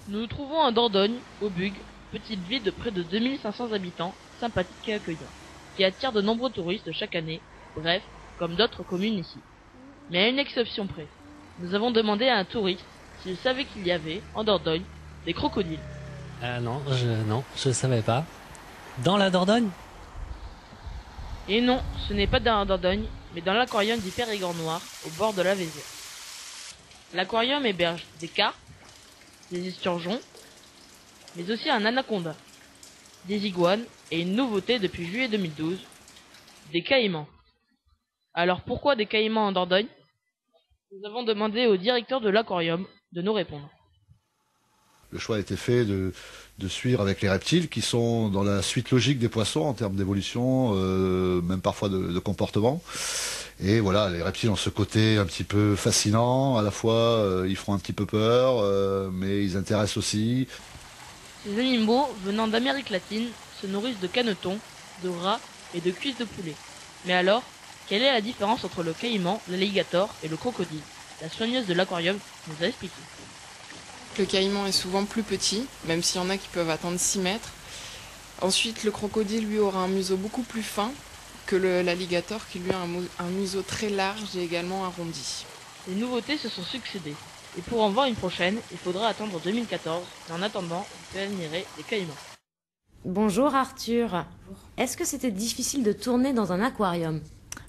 Nous nous trouvons en Dordogne, au Bug, petite ville de près de 2500 habitants, sympathique et accueillante, qui attire de nombreux touristes chaque année, bref, comme d'autres communes ici. Mais à une exception près. Nous avons demandé à un touriste s'il savait qu'il y avait, en Dordogne, des crocodiles. Non, je savais pas. Dans la Dordogne? Et non, ce n'est pas dans la Dordogne, mais dans l'aquarium du Périgord noir, au bord de la Vézère. L'aquarium héberge des carpes, des esturgeons, mais aussi un anaconda, des iguanes et une nouveauté depuis juillet 2012, des caïmans. Alors pourquoi des caïmans en Dordogne? Nous avons demandé au directeur de l'aquarium de nous répondre. Le choix a été fait de suivre avec les reptiles qui sont dans la suite logique des poissons en termes d'évolution, même parfois de comportement. Et voilà, les reptiles ont ce côté un petit peu fascinant, à la fois ils font un petit peu peur, mais ils intéressent aussi. Ces animaux, venant d'Amérique latine, se nourrissent de canetons, de rats et de cuisses de poulet. Mais alors, quelle est la différence entre le caïman, l'alligator et le crocodile? La soigneuse de l'aquarium nous a expliqué. Le caïman est souvent plus petit, même s'il y en a qui peuvent atteindre 6 mètres. Ensuite, le crocodile, lui, aura un museau beaucoup plus fin que l'alligator, qui lui a un museau très large et également arrondi. Les nouveautés se sont succédées. Et pour en voir une prochaine, il faudra attendre 2014. Mais en attendant, vous admirez les caïmans. Bonjour Arthur. Est-ce que c'était difficile de tourner dans un aquarium?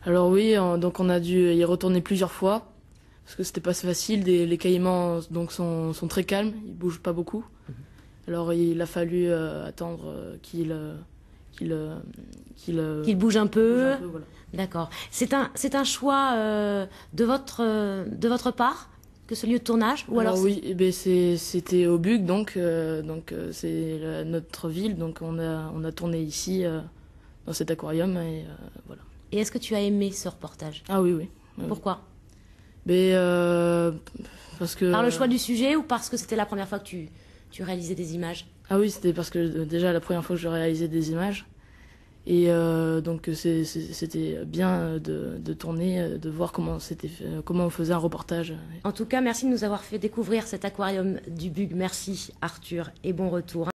Alors oui, donc on a dû y retourner plusieurs fois, parce que c'était pas facile. Les caïmans donc sont très calmes, ils bougent pas beaucoup. Alors il a fallu attendre qu'il Bouge un peu. voilà. D'accord. C'est un choix de votre part que ce lieu de tournage ou alors oui, c'était au Bug, donc c'est notre ville, donc on a tourné ici dans cet aquarium et voilà. Et est-ce que tu as aimé ce reportage? Ah oui. Pourquoi? Parce que Par le choix du sujet ou parce que c'était la première fois que tu réalisais des images? Ah oui, c'était parce que déjà la première fois que je réalisais des images. Et donc c'était bien de tourner, de voir comment on faisait un reportage. En tout cas, merci de nous avoir fait découvrir cet aquarium du Bug. Merci Arthur et bon retour.